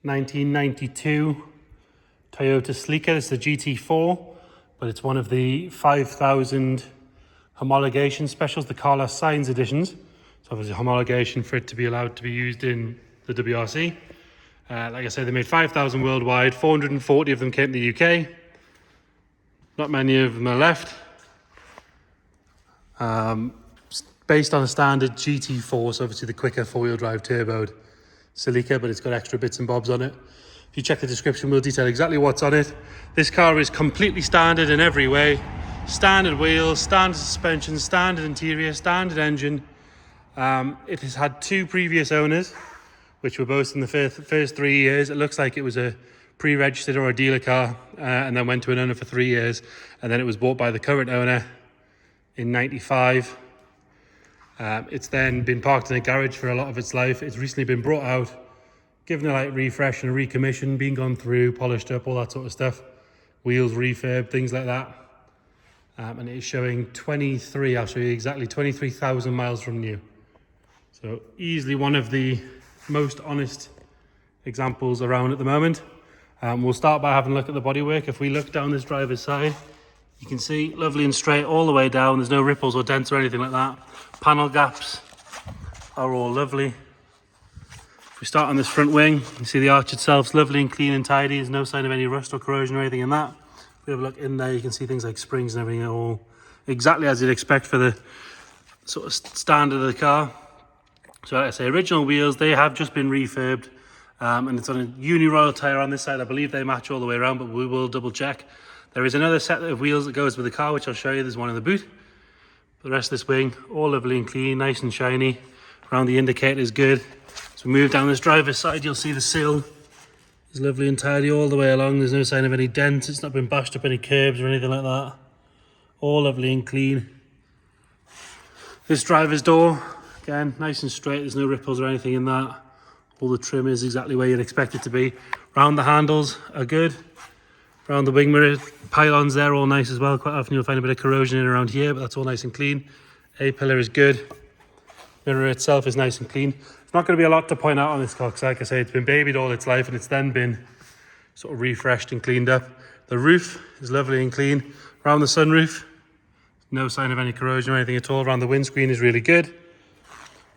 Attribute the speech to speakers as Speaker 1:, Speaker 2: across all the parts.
Speaker 1: 1992 Toyota Celica. It's the GT4, but it's one of the 5,000 homologation specials, the Carlos Sainz editions. So obviously homologation for it to be allowed to be used in the WRC. Like I said, they made 5,000 worldwide, 440 of them came to the UK. Not many of them are left. Based on a standard GT4, so obviously the quicker four-wheel drive turboed Celica, but it's got extra bits and bobs on it. If you check the description, we'll detail exactly what's on it. This car is completely standard in every way. Standard wheels, standard suspension, standard interior, standard engine. It has had 2 previous owners, which were both in the first 3 years. It looks like it was a pre-registered or a dealer car, and then went to an owner for 3 years, and then it was bought by the current owner in 95. It's then been parked in a garage for a lot of its life. It's recently been brought out, given a light refresh and a recommission, been gone through, polished up, all that sort of stuff. Wheels refurb, things like that. And it is showing 23, I'll show you exactly, 23,000 miles from new. So easily one of the most honest examples around at the moment. We'll start by having a look at the bodywork. If we look down this driver's side, you can see lovely and straight all the way down. There's no ripples or dents or anything like that. Panel gaps are all lovely. If we start on this front wing, you can see the arch itself is lovely and clean and tidy. There's no sign of any rust or corrosion or anything in that. If we have a look in there, you can see things like springs and everything are all exactly as you'd expect for the sort of standard of the car. So like I say, original wheels, they have just been refurbed. And it's on a Uni-Royal tyre on this side. I believe they match all the way around, but we will double check. There is another set of wheels that goes with the car, which I'll show you. There's one in the boot. The rest of this wing, all lovely and clean, nice and shiny. Around the indicator is good. So we move down this driver's side, you'll see the sill is lovely and tidy all the way along. There's no sign of any dents. It's not been bashed up any curbs or anything like that. All lovely and clean. This driver's door, again, nice and straight. There's no ripples or anything in that. All the trim is exactly where you'd expect it to be. Round the handles are good. Around the wing mirror, pylons there, all nice as well. Quite often you'll find a bit of corrosion in around here, but that's all nice and clean. A-pillar is good. Mirror itself is nice and clean. There's not going to be a lot to point out on this car, because like I say, it's been babied all its life, and it's then been sort of refreshed and cleaned up. The roof is lovely and clean. Around the sunroof, no sign of any corrosion or anything at all. Around the windscreen is really good.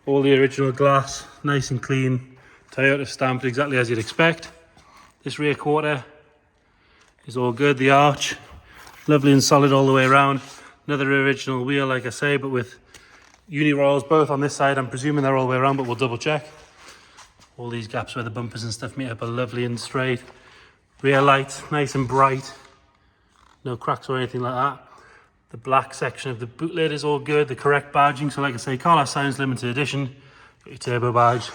Speaker 1: All the original glass, nice and clean. Toyota stamped exactly as you'd expect. This rear quarter is all good. The arch, lovely and solid all the way around. Another original wheel, like I say, but with Uni-Royals both on this side. I'm presuming they're all the way around, but we'll double check. All these gaps where the bumpers and stuff meet up are lovely and straight. Rear light, nice and bright. No cracks or anything like that. The black section of the boot lid is all good. The correct badging, so like I say, Carlos Sainz limited edition. Got your turbo badge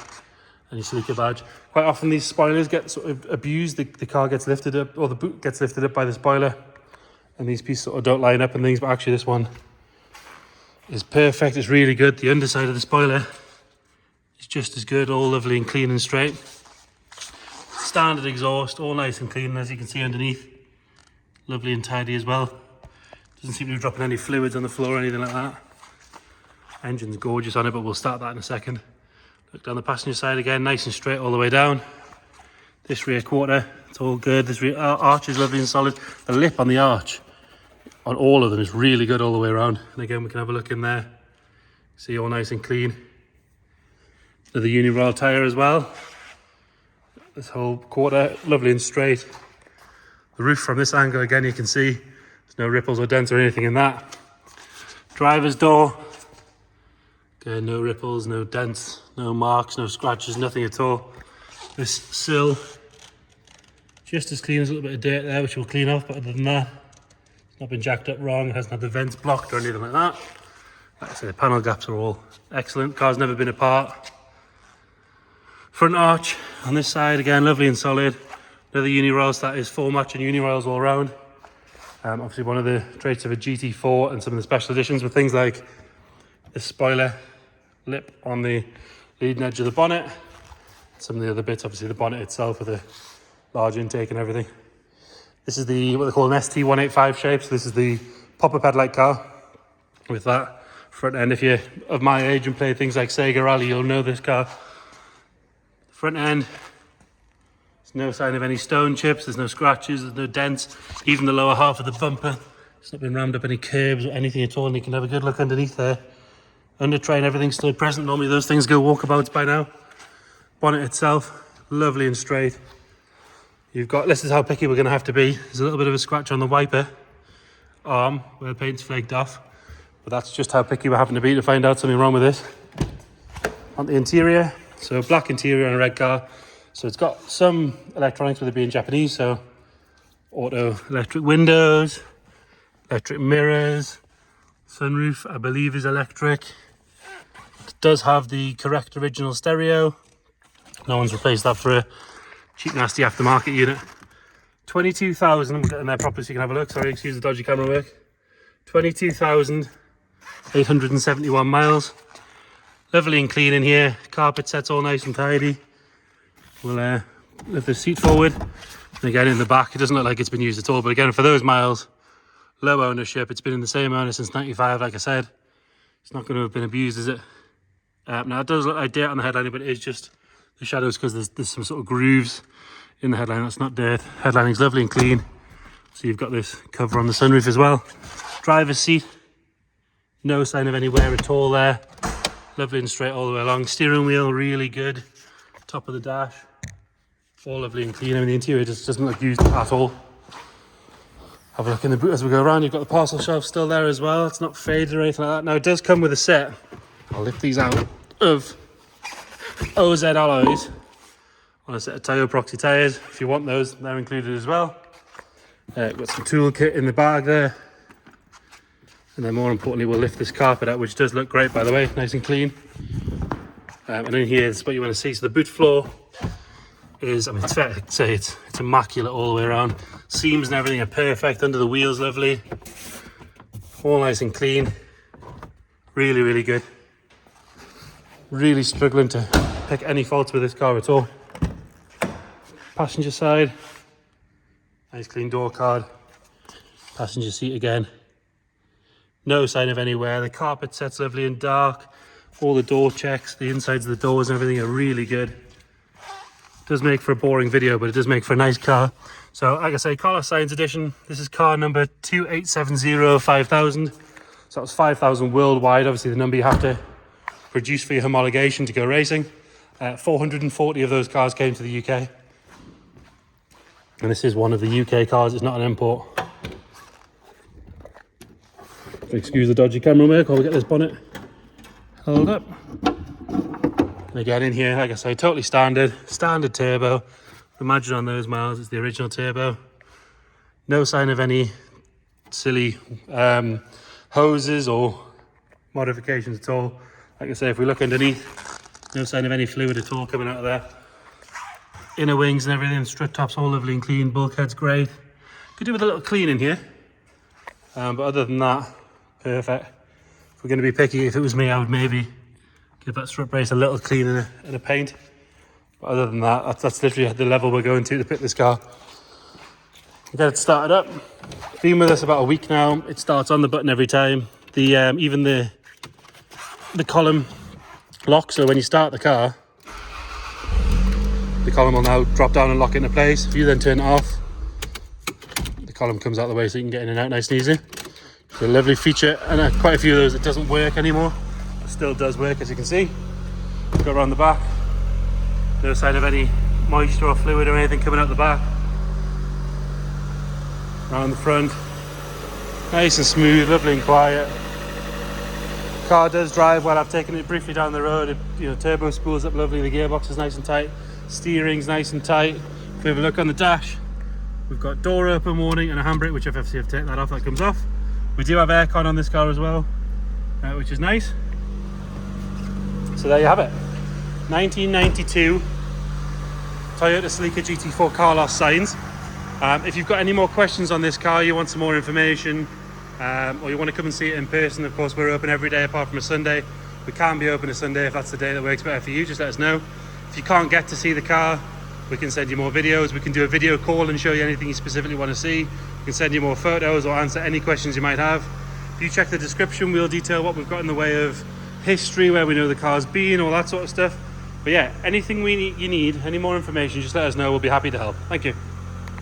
Speaker 1: and your Celica badge. Quite often these spoilers get sort of abused. The car gets lifted up, or the boot gets lifted up by the spoiler, and these pieces sort of don't line up and things, but actually this one is perfect. It's really good. The underside of the spoiler is just as good, all lovely and clean and straight. Standard exhaust, all nice and clean, as you can see underneath. Lovely and tidy as well. Doesn't seem to be dropping any fluids on the floor or anything like that. Engine's gorgeous on it, but we'll start that in a second. Look down the passenger side again, nice and straight all the way down. This rear quarter, it's all good. This rear arch is lovely and solid. The lip on the arch, on all of them, is really good all the way around. And again, we can have a look in there. See, all nice and clean. Another Uni-Royal tyre as well. This whole quarter, lovely and straight. The roof from this angle, again, you can see there's no ripples or dents or anything in that. Driver's door. Again, no ripples, no dents, no marks, no scratches, nothing at all. This sill, just as clean as a little bit of dirt there, which we'll clean off, but other than that, it's not been jacked up wrong, it hasn't had the vents blocked or anything like that. Like I say, the panel gaps are all excellent. Car's never been apart. Front arch on this side, again, lovely and solid. Another Uni-Royals, that is full match and Uni-Royals all around. Obviously one of the traits of a GT4 and some of the special editions with things like the spoiler lip on the leading edge of the bonnet. Some of the other bits, obviously the bonnet itself with a large intake and everything. This is the what they call an ST185 shape. So this is the pop-up headlight car with that front end. If you're of my age and play things like Sega Rally, you'll know this car. The front end, it's There's no sign of any stone chips, there's no scratches, there's no dents. Even the lower half of the bumper, it's not been rammed up any curbs or anything at all, and you can have a good look underneath there. Under train, everything's still present. Normally those things go walkabouts by now. Bonnet itself, lovely and straight. You've got, this is how picky we're going to have to be. There's a little bit of a scratch on the wiper arm where the paint's flaked off, but that's just how picky we're having to be to find out something wrong with this. On the interior, so black interior on a red car. So it's got some electronics with it being Japanese, so auto electric windows, electric mirrors, sunroof I believe is electric. It does have the correct original stereo. No one's replaced that for a cheap nasty aftermarket unit. 22,000, we'll get in there properly so you can have a look. Sorry, excuse the dodgy camera work. 22,871 miles. Lovely and clean in here. Carpet set's all nice and tidy. We'll lift the seat forward. And again, in the back, it doesn't look like it's been used at all. But again, for those miles, low ownership. It's been in the same owner since 95, like I said. It's not going to have been abused, is it? Now, it does look like dirt on the headliner, but it is just the shadows because there's some sort of grooves in the headline. That's not dirt. Headlining's lovely and clean. So you've got this cover on the sunroof as well. Driver's seat. No sign of any wear at all there. Lovely and straight all the way along. Steering wheel, really good. Top of the dash. All lovely and clean. I mean, the interior just doesn't look used at all. Have a look in the boot as we go around. You've got the parcel shelf still there as well. It's not faded or anything like that. Now, it does come with a set. I'll lift these out of OZ alloys on a set of Tayo Proxy tyres. If you want those, they're included as well. Got some toolkit in the bag there. And then more importantly, we'll lift this carpet out, which does look great, by the way, nice and clean. And in here is what you want to see. So the boot floor is, I mean, it's fair to say it's immaculate all the way around. Seams and everything are perfect. Under the wheels, lovely. All nice and clean. Really, really good. Really struggling to pick any faults with this car at all. Passenger side. Nice clean door card. Passenger seat again. No sign of any wear. The carpet set's lovely and dark. All the door checks, the insides of the doors and everything are really good. It does make for a boring video, but it does make for a nice car. So, like I say, Carlos Sainz edition. This is car number 28705000. So that was 5,000 worldwide. Obviously, the number you have to produce for your homologation to go racing. 440 of those cars came to the UK. And this is one of the UK cars. It's not an import. Excuse the dodgy camera work while we get this bonnet held up. And again, in here, like I say, totally standard turbo. Imagine on those miles, it's the original turbo. No sign of any silly hoses or modifications at all. Like I say, if we look underneath, no sign of any fluid at all coming out of there. Inner wings and everything, strut tops all lovely and clean, bulkhead's great. Could do with a little clean in here. But other than that, perfect. If we're going to be picky, if it was me, I would maybe give that strut brace a little clean and a paint. But other than that, that's literally the level we're going to pick this car. Get it started up. Been with us about a week now. It starts on the button every time. The even the column lock, so when you start the car, the column will now drop down and lock into place. If you then turn it off, the column comes out of the way so you can get in and out nice and easy. It's a lovely feature, and quite a few of those it doesn't work anymore. It still does work, as you can see. Go around the back. No sign of any moisture or fluid or anything coming out the back. Around the front. Nice and smooth, lovely and quiet. Car does drive well. I've taken it briefly down the road. Turbo spools up lovely. The gearbox is nice and tight. Steering's nice and tight. If we have a look on the dash, we've got door open warning and a handbrake, which if I've taken that off, that comes off. We do have aircon on this car as well, which is nice. So there you have it. 1992 Toyota Celica GT4 Carlos Sainz. If you've got any more questions on this car, you want some more information, or you want to come and see it in person, of course we're open every day apart from a Sunday. We can be open a Sunday if that's the day that works better for you. Just let us know. If you can't get to see the car, we can send you more videos. We can do a video call and show you anything you specifically want to see. We can send you more photos or answer any questions you might have. If you check the description, we'll detail what we've got in the way of history, where we know the car's been, all that sort of stuff. But yeah, anything you need, any more information, just let us know. We'll be happy to help. Thank you.